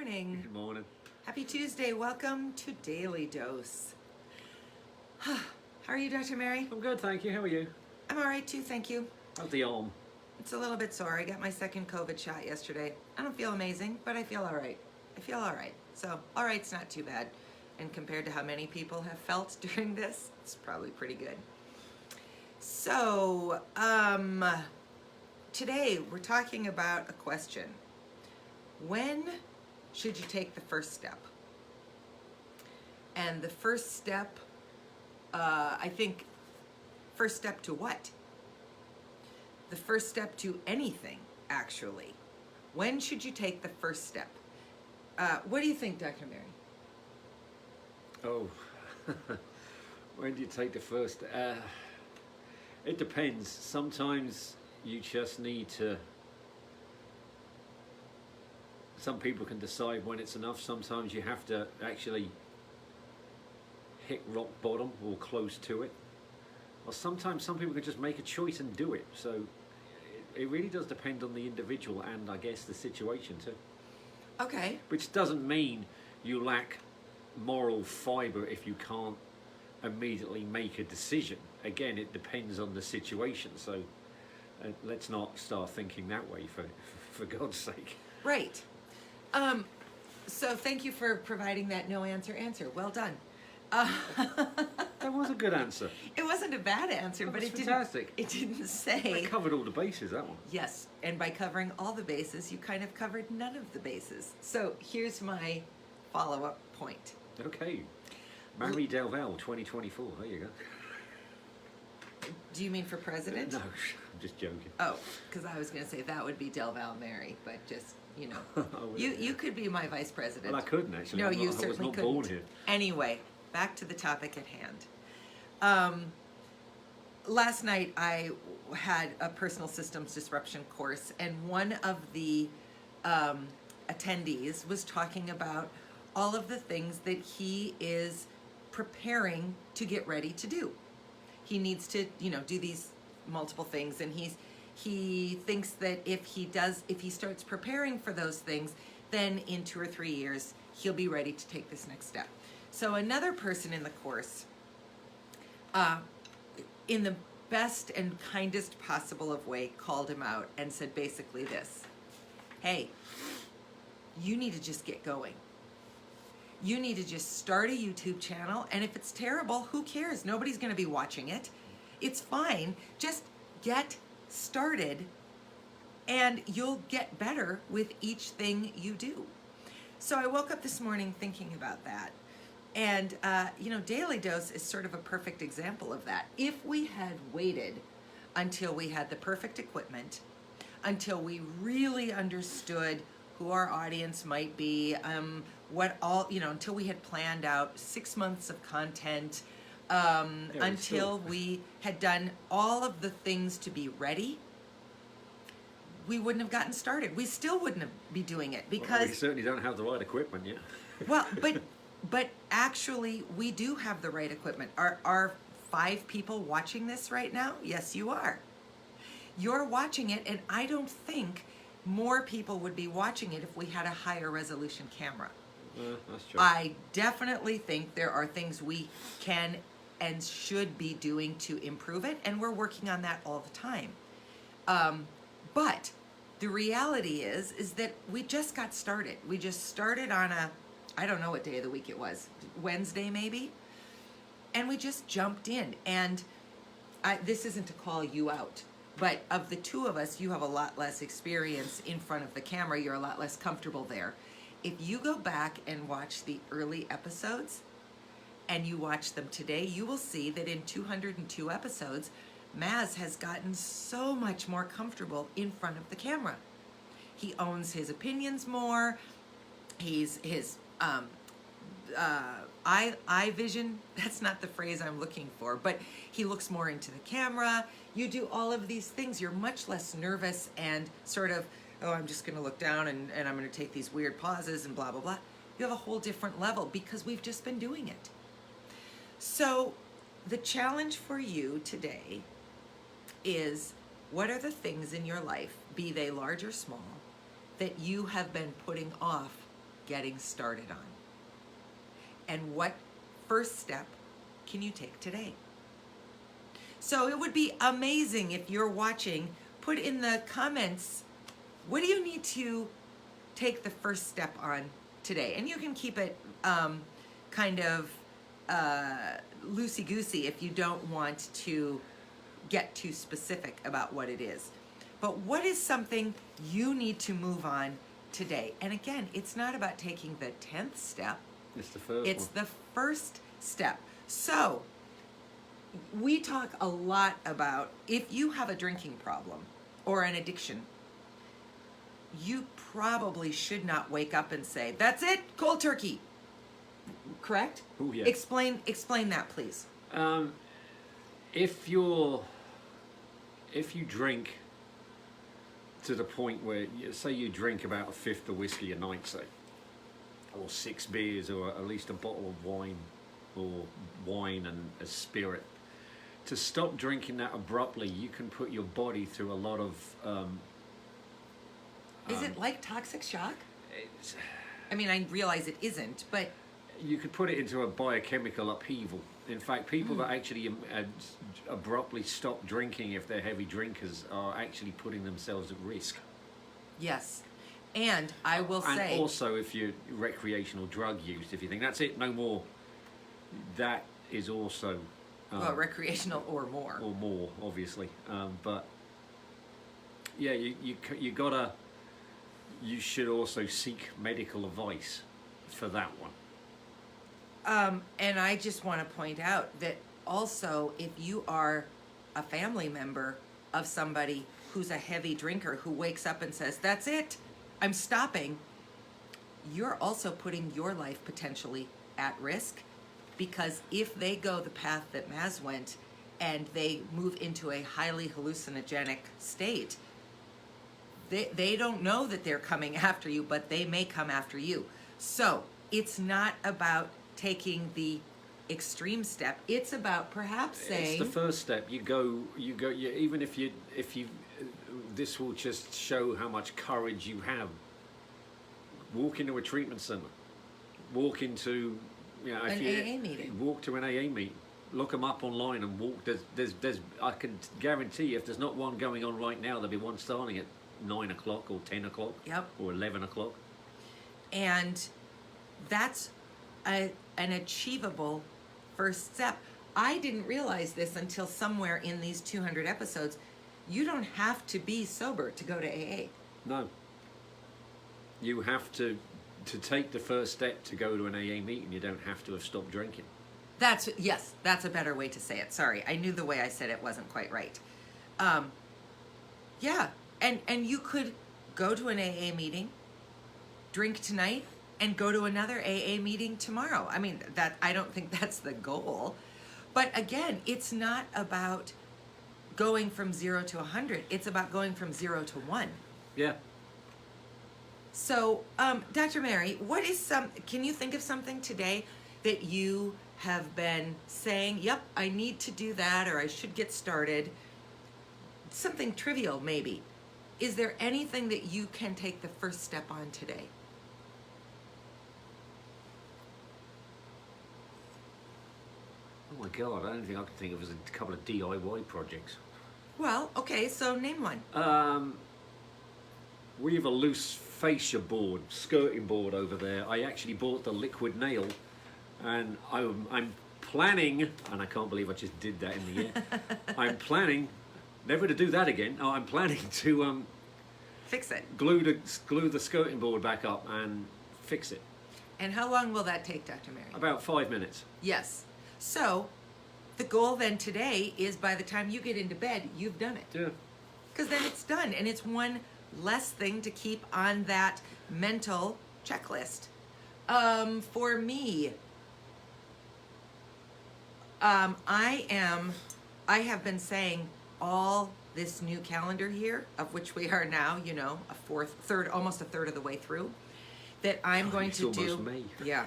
morning. Good morning. Happy Tuesday. Welcome to Daily Dose. How are you, Dr. Mary? I'm good, thank you. How are you? I'm all right too, thank you. How's the arm? It's a little bit sore. I got my second COVID shot yesterday. I don't feel amazing, but I feel all right. So, all right's not too bad. And compared to how many people have felt during this, it's probably pretty good. So, today we're talking about a question. When should you take the first step? And the first step, I think, first step to what? The first step to anything, actually. When should you take the first step? What do you think, Dr. Mary? Oh, when do you take the first? It depends. Sometimes you just need to. Some people can decide when it's enough. Sometimes you have to actually hit rock bottom or close to it. Or sometimes some people can just make a choice and do it. So it really does depend on the individual and I guess the situation too. Okay. Which doesn't mean you lack moral fibre if you can't immediately make a decision. Again, it depends on the situation. So let's not start thinking that way for God's sake. Right. So thank you for providing that no answer. Well done. That was a good answer. It wasn't a bad answer, but was it fantastic. didn't say. I covered all the bases, that one. Yes, and by covering all the bases, you kind of covered none of the bases. So here's my follow-up point. Okay. Mary Delval 2024. There you go. Do you mean for president? No, I'm just joking. Oh, because I was going to say that would be Delval Mary, but just, you know. Oh, You could be my vice president. Well, I couldn't actually. No, I'm you not, certainly I was not couldn't. born here. Anyway, back to the topic at hand. Last night I had a personal systems disruption course, and one of the attendees was talking about all of the things that he is preparing to get ready to do. He needs to, do these multiple things, and he thinks that if he starts preparing for those things, then in 2 or 3 years he'll be ready to take this next step. So another person in the course, in the best and kindest possible of way, called him out and said basically this: hey, you need to just get going. You need to just start a YouTube channel, and if it's terrible, who cares? Nobody's going to be watching it. It's fine. Just get started, and you'll get better with each thing you do. So I woke up this morning thinking about that. And, Daily Dose is sort of a perfect example of that. If we had waited until we had the perfect equipment, until we really understood who our audience might be, until we had planned out 6 months of content, until we had done all of the things to be ready, we wouldn't have gotten started. We still wouldn't be doing it because... Well, we certainly don't have the right equipment yet. Well, but actually, we do have the right equipment. Are 5 people watching this right now? Yes, you are. You're watching it, and I don't think more people would be watching it if we had a higher resolution camera. That's true. I definitely think there are things we can and should be doing to improve it, and we're working on that all the time. But the reality is that we just got started. We just started on I don't know what day of the week it was, Wednesday maybe, and we just jumped in. And this isn't to call you out, but of the two of us, you have a lot less experience in front of the camera. You're a lot less comfortable there. If you go back and watch the early episodes and you watch them today, you will see that in 202 episodes, Maz has gotten so much more comfortable in front of the camera. He owns his opinions more. His eye vision, that's not the phrase I'm looking for, but he looks more into the camera. You do all of these things. You're much less nervous and sort of, oh, I'm just going to look down and I'm going to take these weird pauses and blah, blah, blah. You have a whole different level because we've just been doing it. So the challenge for you today is, what are the things in your life, be they large or small, that you have been putting off getting started on? And what first step can you take today? So it would be amazing if you're watching, put in the comments, what do you need to take the first step on today? And you can keep it kind of loosey-goosey if you don't want to get too specific about what it is. But what is something you need to move on today? And again, it's not about taking the 10th step. It's the first It's one. the first step. So we talk a lot about if you have a drinking problem or an addiction, you probably should not wake up and say, "That's it, cold turkey." Correct? Oh, yeah. Explain that, please. If you drink to the point where, say you drink about a fifth of whiskey a night, say, or 6 beers, or at least a bottle of wine, or wine and a spirit, to stop drinking that abruptly, you can put your body through a lot of Is it like toxic shock? it's, I mean, I realize it isn't, but you could put it into a biochemical upheaval. In fact, people that actually abruptly stop drinking if they're heavy drinkers are actually putting themselves at risk. yes. And I will And say, also, if you're recreational drug use, if you think that's it, no more, that is also well, recreational or more. or more, obviously. But yeah, you gotta. You should also seek medical advice for that one. And I just want to point out that also, if you are a family member of somebody who's a heavy drinker who wakes up and says, "That's it, I'm stopping," you're also putting your life potentially at risk, because if they go the path that Maz went and they move into a highly hallucinogenic state, they don't know that they're coming after you, but they may come after you. So it's not about taking the extreme step. It's about perhaps saying, It's the first step. You go. Even if you, this will just show how much courage you have. Walk into a treatment center. Walk into, An AA meeting. Walk to an AA meeting. Look them up online and walk. There's. I can guarantee if there's not one going on right now, there'll be one starting at 9 o'clock or 10 o'clock. Yep. Or 11 o'clock. and that's an achievable first step. I didn't realize this until somewhere in these 200 episodes. You don't have to be sober to go to AA. No. You have to take the first step to go to an AA meeting. You don't have to have stopped drinking. That's a better way to say it. Sorry, I knew the way I said it wasn't quite right. Yeah, and you could go to an AA meeting, drink tonight, and go to another AA meeting tomorrow. I mean, that I don't think that's the goal. But again, it's not about going from 0 to 100. It's about going from 0 to 1. Yeah. So, Dr. Mary, can you think of something today that you have been saying, yep, I need to do that, or I should get started? Something trivial, maybe. Is there anything that you can take the first step on today? Oh my God, I don't think I can think of as a couple of DIY projects. Well, okay, so name one. We have a loose fascia board, skirting board over there. I actually bought the liquid nail, and I'm planning, and I can't believe I just did that in the air. I'm planning never to do that again. Oh, I'm planning to Fix it. glue the skirting board back up and fix it. And how long will that take, Dr. Mary? About 5 minutes. Yes. So, the goal then today is by the time you get into bed, you've done it. Yeah. Because then it's done, and it's one less thing to keep on that mental checklist. For me, I have been saying all this new calendar year, of which we are now, almost a third of the way through, that I'm going It's to almost do. May. Yeah.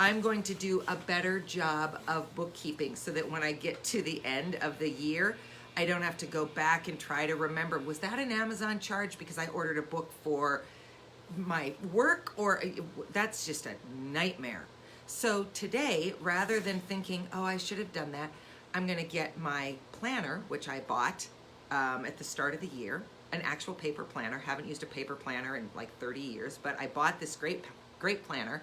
I'm going to do a better job of bookkeeping so that when I get to the end of the year, I don't have to go back and try to remember, was that an Amazon charge because I ordered a book for my work, or that's just a nightmare. So today, rather than thinking, oh, I should have done that, I'm going to get my planner, which I bought at the start of the year, an actual paper planner. Haven't used a paper planner in like 30 years, but I bought this great planner.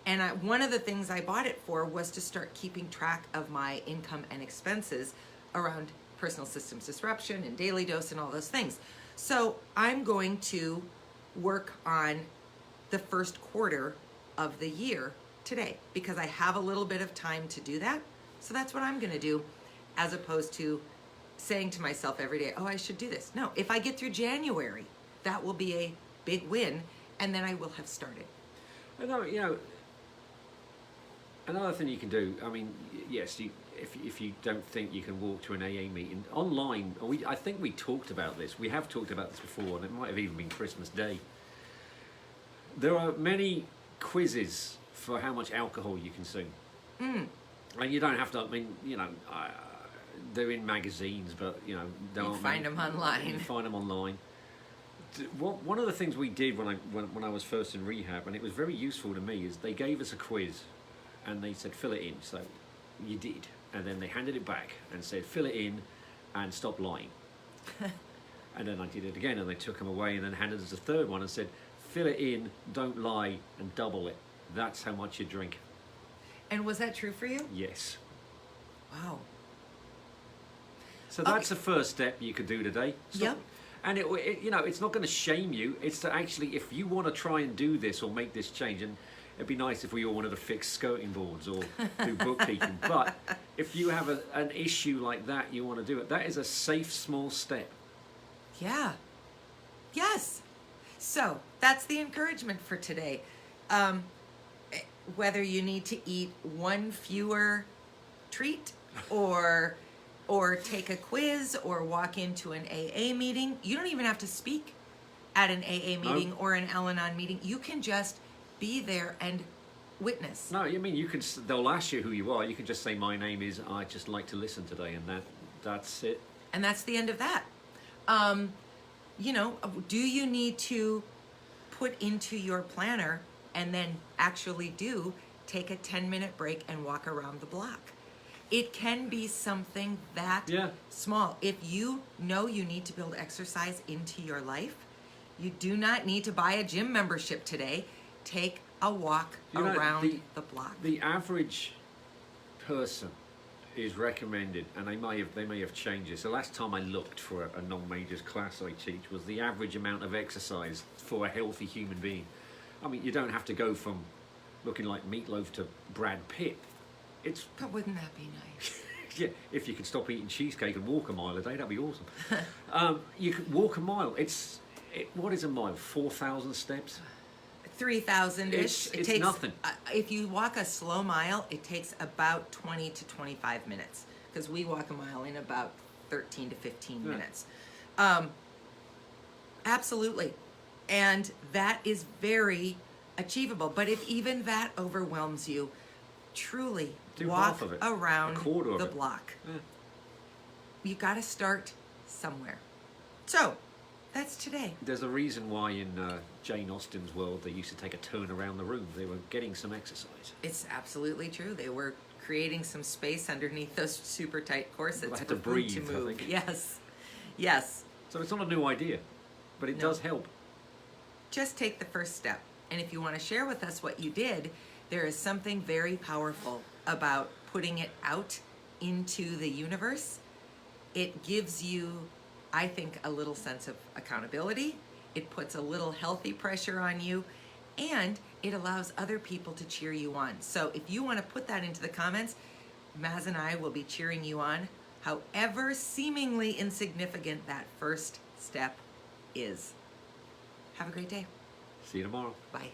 And one of the things I bought it for was to start keeping track of my income and expenses around personal systems disruption and daily dose and all those things. So I'm going to work on the first quarter of the year today because I have a little bit of time to do that. So that's what I'm going to do, as opposed to saying to myself every day, oh, I should do this. No, if I get through January, that will be a big win, and then I will have started. I know, you know, another thing you can do, I mean, yes, if you don't think you can walk to an AA meeting, online, I think we talked about this. We have talked about this before, and it might have even been Christmas Day. There are many quizzes for how much alcohol you consume. And you don't have to, I mean, you know, they're in magazines, but, you know, You find them online. You find them online. One of the things we did when I was first in rehab, and it was very useful to me, is they gave us a quiz, and they said fill it in. So you did, and then they handed it back and said fill it in, and stop lying. And then I did it again, and they took them away, and then handed us a third one and said fill it in, don't lie, and double it. That's how much you drink. And was that true for you? Yes. Wow. So that's the first step you could do today. Yep. And it you know, it's not going to shame you. It's to actually, if you want to try and do this or make this change, and it'd be nice if we all wanted to fix skirting boards or do bookkeeping. But if you have an issue like that, you want to do it. That is a safe, small step. Yeah. Yes. So that's the encouragement for today. Whether you need to eat one fewer treat or take a quiz or walk into an AA meeting, you don't even have to speak at an AA meeting or an Al-Anon meeting. You can just be there and witness. No, I mean, you can. They'll ask you who you are. You can just say, "My name is. I just like to listen today," and that's it. And that's the end of that. You know, do you need to put into your planner and then actually take a 10-minute break and walk around the block? It can be something that small. If you know you need to build exercise into your life, you do not need to buy a gym membership today. Take a walk around the block. The average person is recommended, and they may have changed this. The last time I looked for a non-majors class I teach was the average amount of exercise for a healthy human being. I mean, you don't have to go from looking like Meatloaf to Brad Pitt. But wouldn't that be nice? Yeah, if you could stop eating cheesecake and walk a mile a day, that'd be awesome. You could walk a mile. What is a mile? 4,000 steps? 3,000-ish. It's nothing. If you walk a slow mile, it takes about 20 to 25 minutes, because we walk a mile in about 13 to 15 minutes. Absolutely. And that is very achievable. But if even that overwhelms you, truly walk around the block. You got to start somewhere. So that's today. There's a reason why in Jane Austen's world they used to take a turn around the room. They were getting some exercise. It's absolutely true. They were creating some space underneath those super tight corsets. They had to breathe, to move. I think. Yes. Yes. So it's not a new idea, but it does help. Just take the first step. And if you want to share with us what you did, there is something very powerful about putting it out into the universe. It gives you, I think, a little sense of accountability. It puts a little healthy pressure on you, and it allows other people to cheer you on. So if you want to put that into the comments, Maz and I will be cheering you on, however seemingly insignificant that first step is. Have a great day. See you tomorrow. Bye.